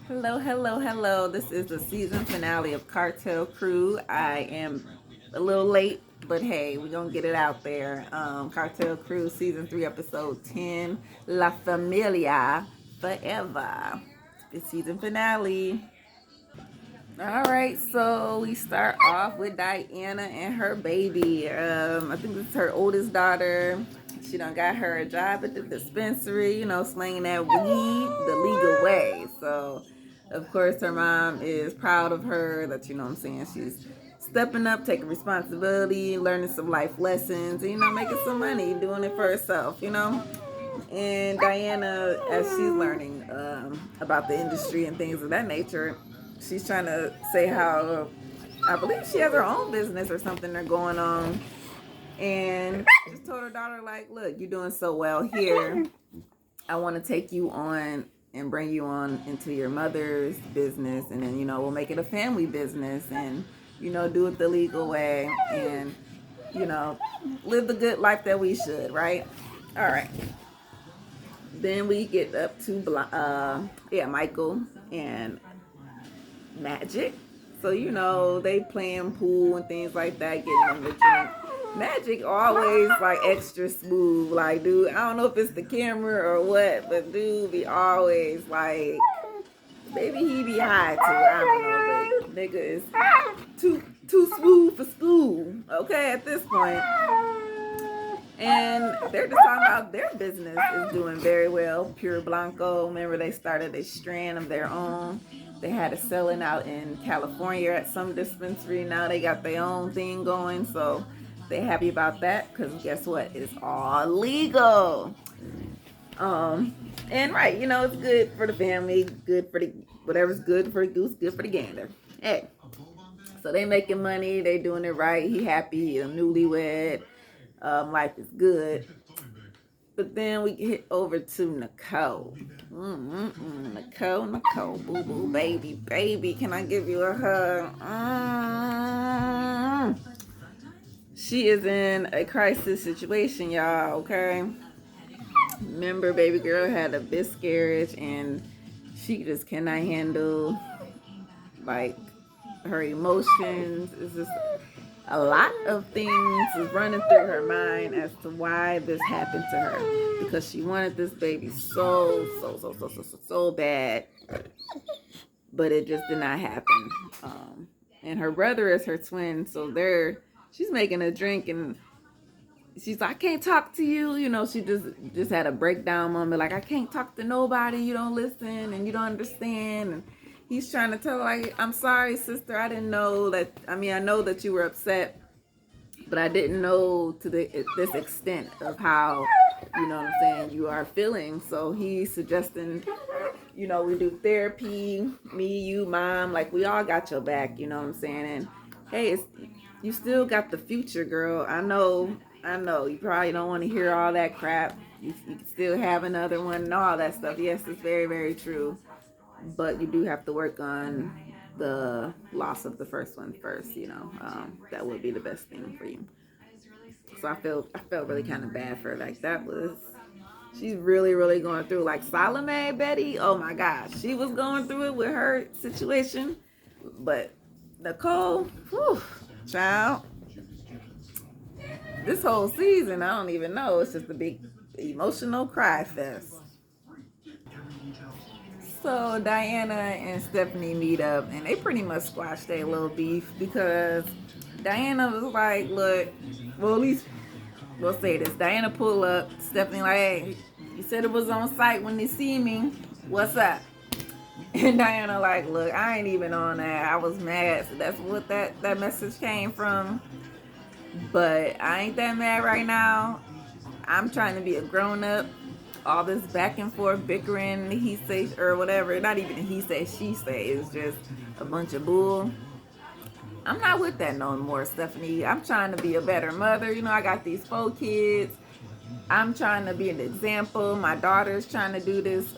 Hello, hello, hello. This is the season finale of Cartel Crew. I am a little late, but hey, we're going to get it out there. Cartel Crew, season 3, episode 10, La Familia Forever. It's season finale. All right, so we start off with Diana and her baby. I think this is her oldest daughter. She done got her a job at the dispensary, slinging that weed the legal way. So, of course, her mom is proud of her that, what I'm saying, she's stepping up, taking responsibility, learning some life lessons, and, making some money, doing it for herself. And Diana, as she's learning about the industry and things of that nature, she's trying to say how I believe she has her own business or something they're going on. And just told her daughter, like, look, you're doing so well here. I want to take you on and bring you on into your mother's business. And then, we'll make it a family business and, do it the legal way and, live the good life that we should, right? All right. Then we get up to Michael and Magic. So they playing pool and things like that, getting them to drink. Magic always like extra smooth. Like, dude, I don't know if it's the camera or what, but dude be always like, maybe he be high too. I don't know, but nigga is too smooth for school. Okay, at this point. And they're just talking about their business is doing very well. Pure Blanco, remember they started a strand of their own. They had it selling out in California at some dispensary. Now they got their own thing going. So they're happy about that because guess what? It's all legal. And right, it's good for the family, good for the whatever's good for the goose, good for the gander. Hey. So they making money, they doing it right. He happy, he a newlywed. Life is good. But then we get over to Nicole. Nicole, boo boo, baby, can I give you a hug? She is in a crisis situation, y'all, okay? Remember, baby girl had a miscarriage and she just cannot handle, like, her emotions. It's just a lot of things is running through her mind as to why this happened to her, because she wanted this baby so bad, but it just did not happen. And her brother is her twin, so she's making a drink and she's like, I can't talk to you. She just had a breakdown moment, like, I can't talk to nobody. You don't listen and you don't understand. And he's trying to tell her, like, I'm sorry, sister. I didn't know that. I mean, I know that you were upset, but I didn't know to this extent of how, what I'm saying, you are feeling. So he's suggesting, we do therapy, me, you, mom, like, we all got your back, what I'm saying? And hey, you still got the future, girl. I know. You probably don't want to hear all that crap. You can still have another one and all that stuff. Yes, it's very, very true. But you do have to work on the loss of the first one first, that would be the best thing for you. So I felt really kind of bad for her. Like, she's really, really going through, like Salome, Betty, oh my gosh, she was going through it with her situation. But Nicole, whew, child, this whole season, I don't even know, it's just a big emotional cry fest. So Diana and Stephanie meet up and they pretty much squash their little beef because Diana was like, look, well, at least we'll say this. Diana pull up, Stephanie like, hey, you said it was on site when they see me. What's up? And Diana like, look, I ain't even on that. I was mad. So that's what that message came from. But I ain't that mad right now. I'm trying to be a grown up. All this back and forth bickering, he say or whatever, not even he say, she say, it's just a bunch of bull. I'm not with that no more, Stephanie. I'm trying to be a better mother. I got these 4 kids. I'm trying to be an example. My daughter's trying to do this.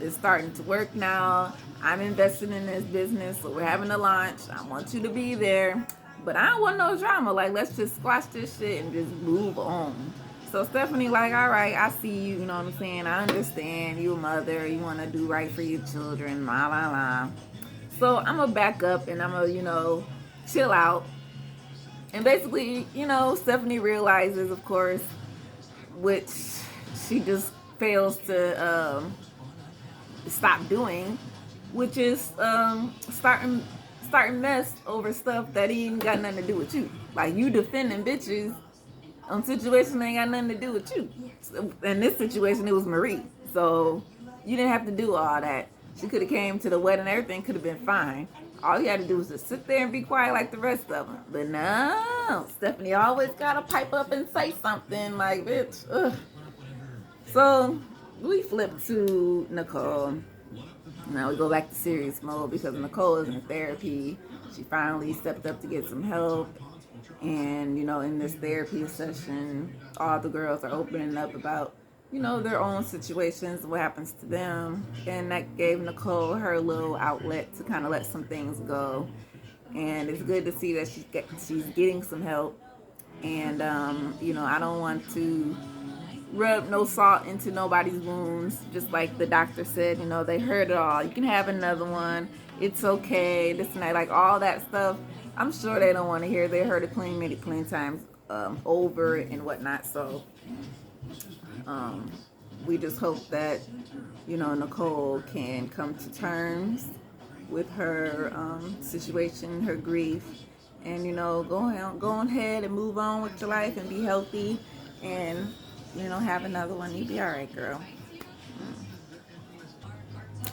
It's starting to work now. I'm investing in this business, so we're having a launch. I want you to be there. But I don't want no drama. Like, let's just squash this shit and just move on. So Stephanie like, all right, I see you, you know what I'm saying? I understand. You a mother, you want to do right for your children, la la la. So I'm going to back up and I'm going to, chill out. And basically, Stephanie realizes, of course, which she just fails to stop doing, which is starting mess over stuff that ain't got nothing to do with you. Like, you defending bitches on situations that ain't got nothing to do with you. So, in this situation, it was Marie. So you didn't have to do all that. She could have came to the wedding. Everything could have been fine. All you had to do was just sit there and be quiet like the rest of them. But no, Stephanie always got to pipe up and say something like, bitch, ugh. So we flip to Nicole. Now we go back to serious mode because Nicole is in therapy. She finally stepped up to get some help. And, in this therapy session, all the girls are opening up about, their own situations, what happens to them. And that gave Nicole her little outlet to kind of let some things go. And it's good to see that she's getting some help. And, I don't want to rub no salt into nobody's wounds. Just like the doctor said, they heard it all. You can have another one. It's okay. This and that, like all that stuff. I'm sure they don't want to hear. They heard it plenty times over and whatnot. So we just hope that, Nicole can come to terms with her situation, her grief, and, go ahead and move on with your life and be healthy and, have another one. You'll be all right, girl.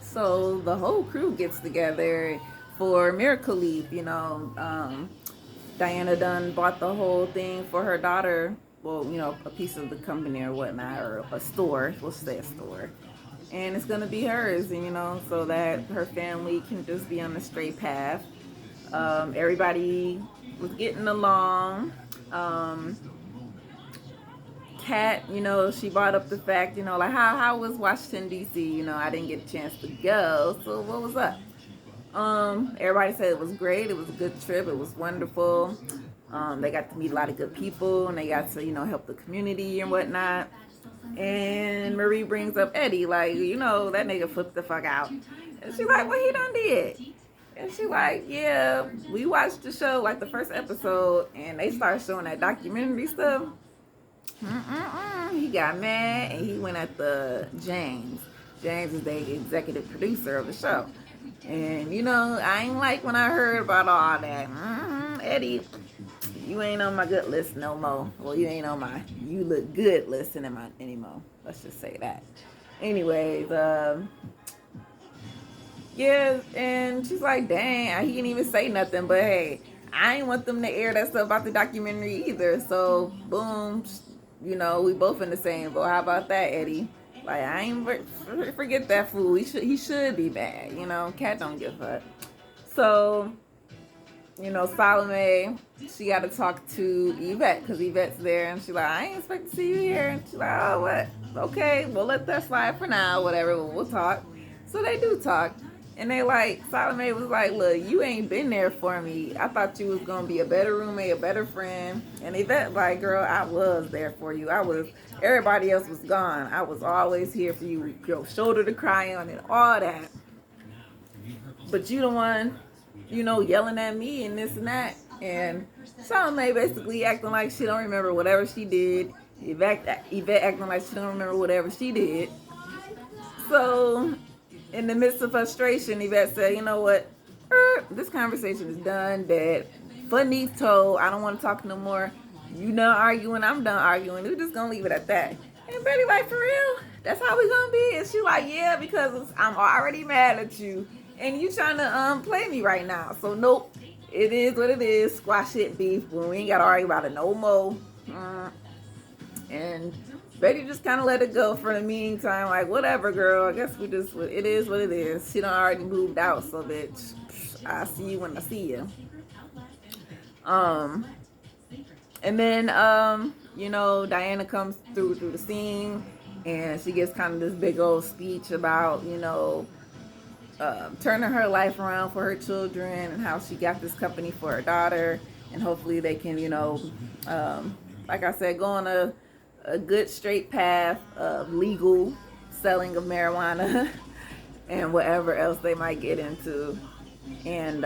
So the whole crew gets together for Miracle Leaf. Diana done bought the whole thing for her daughter. Well, a piece of the company or whatnot, or a store. We'll say a store. And it's going to be hers, so that her family can just be on the straight path. Everybody was getting along. Kat, she brought up the fact, like how was Washington D.C. I didn't get a chance to go. So what was up? Everybody said it was great. It was a good trip. It was wonderful. They got to meet a lot of good people, and they got to help the community and whatnot. And Marie brings up Eddie, like, that nigga flipped the fuck out. And she's like, what he done did? And she like, yeah, we watched the show, like the first episode, and they started showing that documentary stuff. He got mad and he went at the James. James is the executive producer of the show. And I ain't like when I heard about all that. Eddie, you ain't on my good list no more. Well, you ain't on my you look good list anymore. Let's just say that. Anyways, yeah, and she's like, dang, he didn't even say nothing, but hey, I ain't want them to air that stuff about the documentary either. So, boom, we both in the same boat. How about that, Eddie? Like, I ain't forget that fool. He should be bad. Cat don't give a fuck. So, Salome, she got to talk to Yvette because Yvette's there, and she's like, I ain't expect to see you here. And she's like, oh, what? Okay, we'll let that slide for now. Whatever, we'll talk. So they do talk. And they like, Salome was like, look, you ain't been there for me. I thought you was going to be a better roommate, a better friend. And Yvette like, girl, I was there for you. Everybody else was gone. I was always here for you. Your shoulder to cry on and all that. But you the one, yelling at me and this and that. And Salome basically acting like she don't remember whatever she did. Yvette acting like she don't remember whatever she did. So in the midst of frustration, Yvette said, you know what? This conversation is done, dead. Finito. I don't want to talk no more. You done arguing, I'm done arguing. We're just going to leave it at that. And Betty like, for real? That's how we going to be? And she like, yeah, because I'm already mad at you. And you trying to play me right now. So, nope. It is what it is. Squash it, beef. We ain't got to argue about it no more. And Betty just kind of let it go for the meantime. Like, whatever, girl. I guess it is what it is. She done already moved out, so bitch, I'll see you when I see you. And then, Diana comes through the scene, and she gives kind of this big old speech about, turning her life around for her children and how she got this company for her daughter, and hopefully they can, like I said, go on a a good straight path of legal selling of marijuana and whatever else they might get into. And,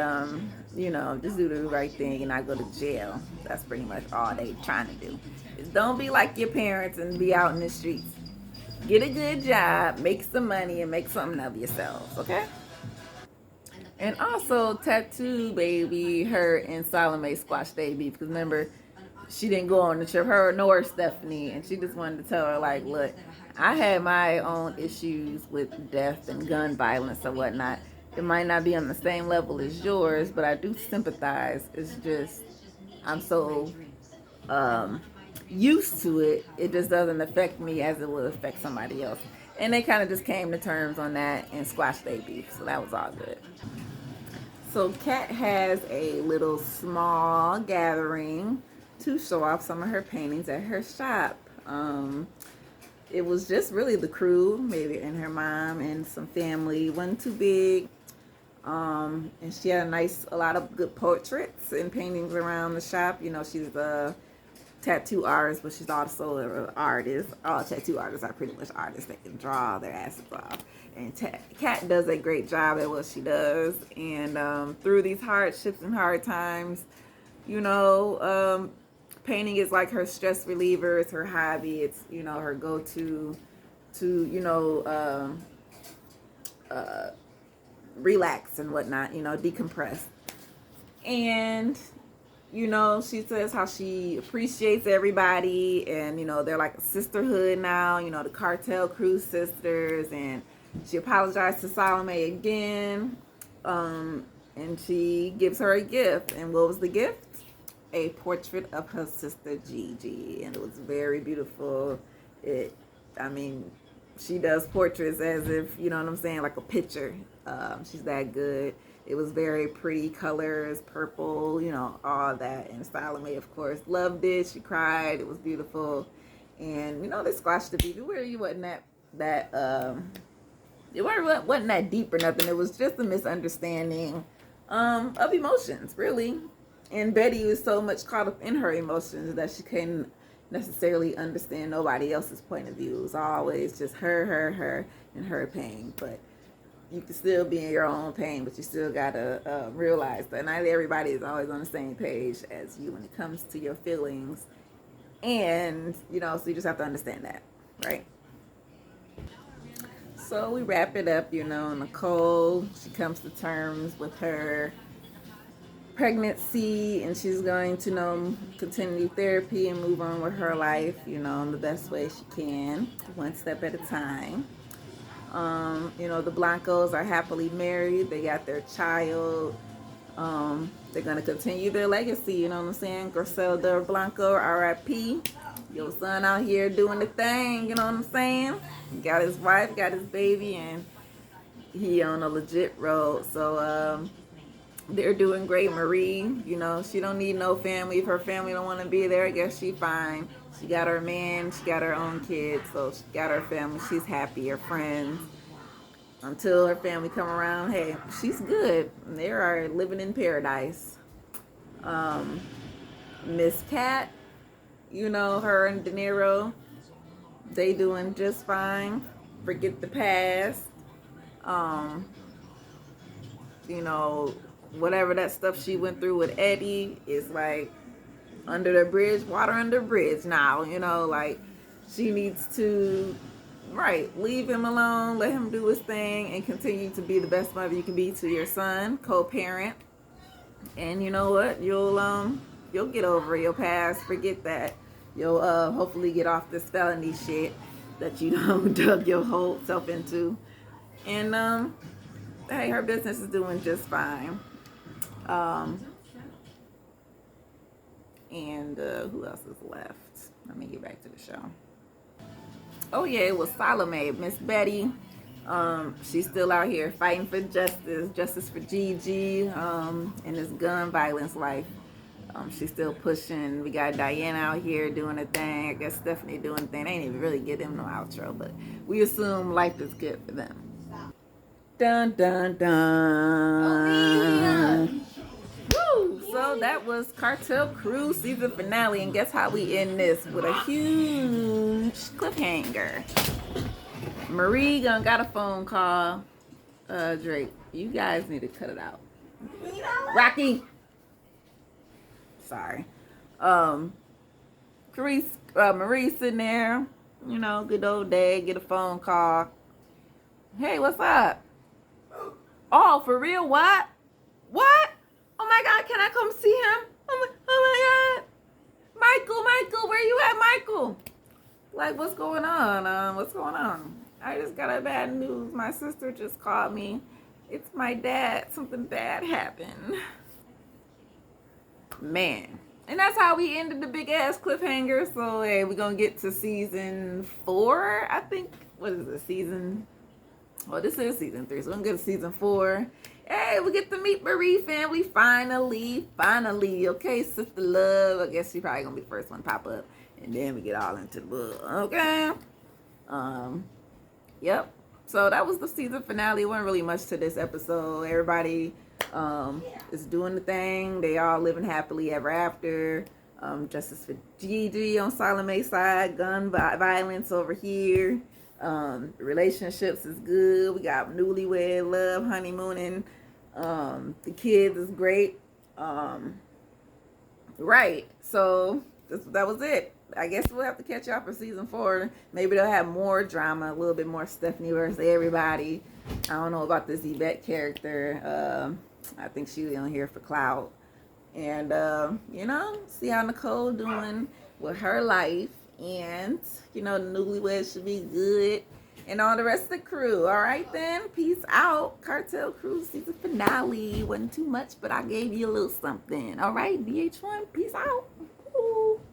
just do the right thing and not go to jail. That's pretty much all they trying to do. Is don't be like your parents and be out in the streets. Get a good job, make some money, and make something of yourselves, okay? And also, Tattoo Baby, her and Salome squashed their beef. Because remember, she didn't go on the trip, her nor Stephanie. And she just wanted to tell her, like, look, I had my own issues with death and gun violence and whatnot. It might not be on the same level as yours, but I do sympathize. It's just, I'm so used to it. It just doesn't affect me as it would affect somebody else. And they kind of just came to terms on that and squashed their beef. So that was all good. So Kat has a little small gathering to show off some of her paintings at her shop. It was just really the crew, maybe, and her mom and some family. Wasn't too big. And she had a lot of good portraits and paintings around the shop. You know, she's a tattoo artist, but she's also an artist. All tattoo artists are pretty much artists that can draw their asses off. And Kat does a great job at what she does. And through these hardships and hard times, painting is like her stress reliever. It's her hobby. It's, her go-to to, relax and whatnot, decompress. And, she says how she appreciates everybody. And, they're like a sisterhood now, the Cartel Crew sisters. And she apologized to Salome again. And she gives her a gift. And what was the gift? A portrait of her sister Gigi, and it was very beautiful. She does portraits as if, like a picture. She's that good. It was very pretty colors, purple, all that. And Salome, of course, loved it. She cried. It was beautiful. And, they squashed the beef. It really wasn't it wasn't that deep or nothing. It was just a misunderstanding of emotions, really. And Betty was so much caught up in her emotions that she couldn't necessarily understand nobody else's point of view. It was always just her, and her pain. But you can still be in your own pain, but you still gotta realize that not everybody is always on the same page as you when it comes to your feelings. And, so you just have to understand that, right? So we wrap it up, Nicole, she comes to terms with her pregnancy, and she's going to continue therapy and move on with her life, in the best way she can, one step at a time. The Blancos are happily married. They got their child. They're going to continue their legacy, you know what I'm saying? Griselda Blanco, R.I.P. Your son out here doing the thing, you know what I'm saying? He got his wife, got his baby, and he on a legit road. So, they're doing great. Marie, she don't need no family. If her family don't want to be there, I guess she fine. She got her man, she got her own kids, so she got her family. She's happy, her friends. Until her family come around, hey, she's good. They are living in paradise. Miss Cat, her and De Niro, they doing just fine. Forget the past. Whatever that stuff she went through with Eddie is like under the bridge, water under the bridge now, she needs to, leave him alone, let him do his thing, and continue to be the best mother you can be to your son, co-parent. And you know what? You'll get over your past, forget that. You'll hopefully get off this felony shit that you dug your whole self into. And hey, her business is doing just fine. And who else is left? Let me get back to the show. Oh yeah, it was Salome, Miss Betty. She's still out here fighting for justice for Gigi, in this gun violence life. She's still pushing. We got Diana out here doing a thing. I guess Stephanie doing a thing. They ain't even really give them no outro, but we assume life is good for them. Dun dun dun. Woo! So that was Cartel Crew season finale. And guess how we end this? With a huge cliffhanger. Marie got a phone call. Drake, you guys need to cut it out. Rocky. Sorry. Marie sitting there, you know, good old day, get a phone call. Hey, what's up? Oh, for real? What? What? Oh my God, can I come see him? Oh my God. Michael, where you at, Michael? Like, what's going on? What's going on? I just got a bad news. My sister just called me. It's my dad. Something bad happened. Man. And that's how we ended the big ass cliffhanger. So, hey, we're going to get to season 4, I think. What is it? Well, this is season 3. So, we're going to get to season 4. Hey, we get to meet Marie family. Finally. Okay, Sister Love. I guess she probably going to be the first one to pop up. And then we get all into the book. Okay. Yep. So that was the season finale. It wasn't really much to this episode. Everybody is doing the thing. They all living happily ever after. Justice for Gigi on Salome's side. Gun violence over here. Relationships is good. We got newlywed love, honeymooning. The kids is great. Right. So that was it. I guess we'll have to catch y'all for season 4. Maybe they'll have more drama, a little bit more Stephanie versus everybody. I don't know about this Yvette character. I think she was on here for clout. And, you know, see how Nicole doing with her life. And, you know, the newlyweds should be good. And all the rest of the crew. All right, then. Peace out. Cartel Crew season finale. Wasn't too much, but I gave you a little something. All right, VH1. Peace out.